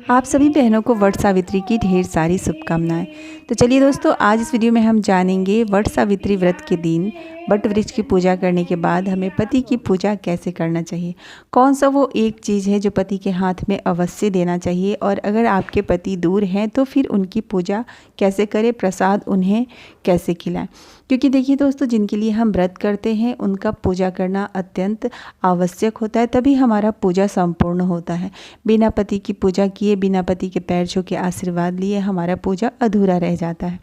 आप सभी बहनों को वट सावित्री की ढेर सारी शुभकामनाएं। तो चलिए दोस्तों, आज इस वीडियो में हम जानेंगे वट सावित्री व्रत के दिन वट वृक्ष की पूजा करने के बाद हमें पति की पूजा कैसे करना चाहिए। कौन सा वो एक चीज़ है जो पति के हाथ में अवश्य देना चाहिए, और अगर आपके पति दूर हैं तो फिर उनकी पूजा कैसे करें, प्रसाद उन्हें कैसे खिलाएं। क्योंकि देखिए दोस्तों, जिनके लिए हम व्रत करते हैं उनका पूजा करना अत्यंत आवश्यक होता है, तभी हमारा पूजा संपूर्ण होता है। बिना पति की पूजा किए, बिना पति के पैर छू के आशीर्वाद लिए हमारा पूजा अधूरा रह जाता है।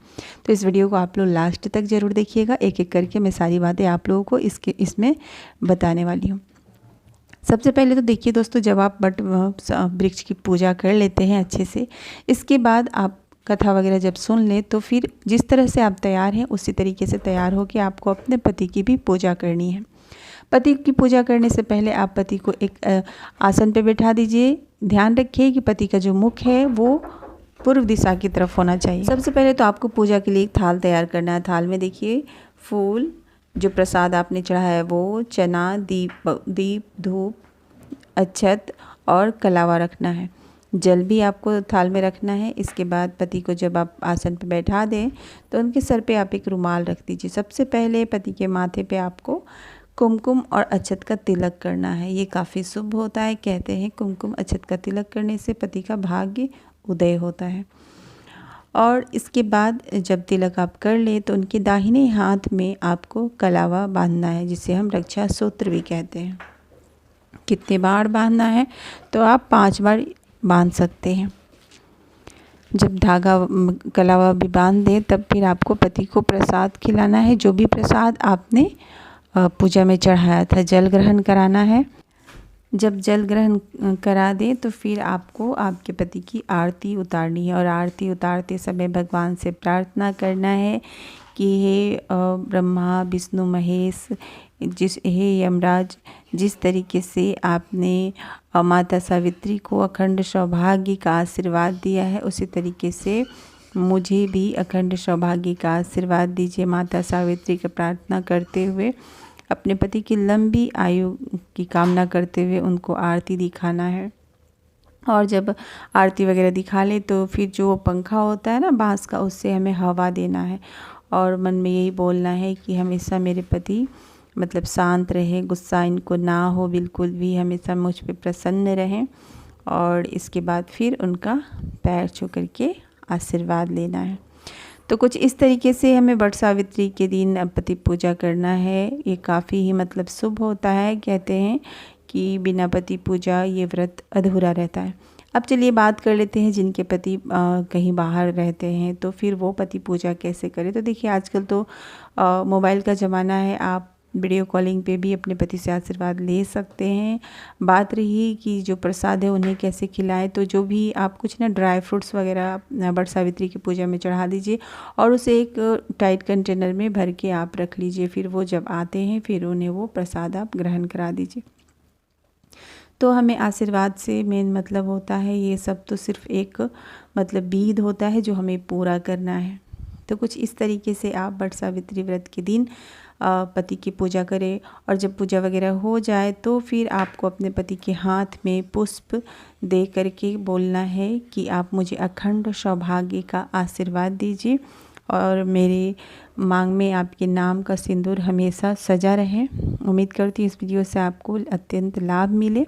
तो इस वीडियो को आप लोग लास्ट तक ज़रूर देखिएगा। एक एक करके मैं सारी बातें आप लोगों को इसमें बताने वाली हूँ। सबसे पहले तो देखिए दोस्तों, जब आप वट वृक्ष की पूजा कर लेते हैं अच्छे से, इसके बाद आप कथा वगैरह जब सुन लें तो फिर जिस तरह से आप तैयार हैं उसी तरीके से तैयार होकर आपको अपने पति की भी पूजा करनी है। पति की पूजा करने से पहले आप पति को एक आसन पे बैठा दीजिए। ध्यान रखिए कि पति का जो मुख है वो पूर्व दिशा की तरफ होना चाहिए। सबसे पहले तो आपको पूजा के लिए एक थाल तैयार करना है। थाल में देखिए फूल, जो प्रसाद आपने चढ़ाया है वो, चना, दीप, धूप, अक्षत और कलावा रखना है। जल भी आपको थाल में रखना है। इसके बाद पति को जब आप आसन पर बैठा दें तो उनके सर पे आप एक रुमाल रख दीजिए। सबसे पहले पति के माथे पे आपको कुमकुम और अक्षत का तिलक करना है। ये काफ़ी शुभ होता है। कहते हैं कुमकुम अक्षत का तिलक करने से पति का भाग्य उदय होता है। और इसके बाद जब तिलक आप कर ले तो उनके दाहिने हाथ में आपको कलावा बांधना है, जिसे हम रक्षा सूत्र भी कहते हैं। कितने बार बांधना है तो आप 5 बार बांध सकते हैं। जब धागा कलावा भी बांध दें तब फिर आपको पति को प्रसाद खिलाना है। जो भी प्रसाद आपने पूजा में चढ़ाया था, जल ग्रहण कराना है। जब जल ग्रहण करा दें तो फिर आपको आपके पति की आरती उतारनी है, और आरती उतारते समय भगवान से प्रार्थना करना है कि हे ब्रह्मा विष्णु महेश, हे यमराज, जिस तरीके से आपने माता सावित्री को अखंड सौभाग्य का आशीर्वाद दिया है, उसी तरीके से मुझे भी अखंड सौभाग्य का आशीर्वाद दीजिए। माता सावित्री की प्रार्थना करते हुए, अपने पति की लंबी आयु की कामना करते हुए उनको आरती दिखाना है। और जब आरती वगैरह दिखा ले तो फिर जो पंखा होता है ना बांस का, उससे हमें हवा देना है, और मन में यही बोलना है कि हमेशा मेरे पति मतलब शांत रहे, गुस्सा इनको ना हो बिल्कुल भी, हमेशा मुझ पे प्रसन्न रहें। और इसके बाद फिर उनका पैर छू करके आशीर्वाद लेना है। तो कुछ इस तरीके से हमें वट सावित्री के दिन पति पूजा करना है। ये काफ़ी ही मतलब शुभ होता है। कहते हैं कि बिना पति पूजा ये व्रत अधूरा रहता है। अब चलिए बात कर लेते हैं जिनके पति कहीं बाहर रहते हैं, तो फिर वो पति पूजा कैसे करें। तो देखिए आजकल तो मोबाइल का ज़माना है, आप वीडियो कॉलिंग पे भी अपने पति से आशीर्वाद ले सकते हैं। बात रही कि जो प्रसाद है उन्हें कैसे खिलाएं, तो जो भी आप कुछ ना ड्राई फ्रूट्स वगैरह वट सावित्री की पूजा में चढ़ा दीजिए, और उसे एक टाइट कंटेनर में भर के आप रख लीजिए। फिर वो जब आते हैं फिर उन्हें वो प्रसाद आप ग्रहण करा दीजिए। तो हमें आशीर्वाद से मेन मतलब होता है, ये सब तो सिर्फ एक मतलब विध होता है जो हमें पूरा करना है। तो कुछ इस तरीके से आप वट सावित्री व्रत के दिन पति की पूजा करें। और जब पूजा वगैरह हो जाए तो फिर आपको अपने पति के हाथ में पुष्प दे करके बोलना है कि आप मुझे अखंड सौभाग्य का आशीर्वाद दीजिए, और मेरे मांग में आपके नाम का सिंदूर हमेशा सजा रहे। उम्मीद करती हूँ इस वीडियो से आपको अत्यंत लाभ मिले।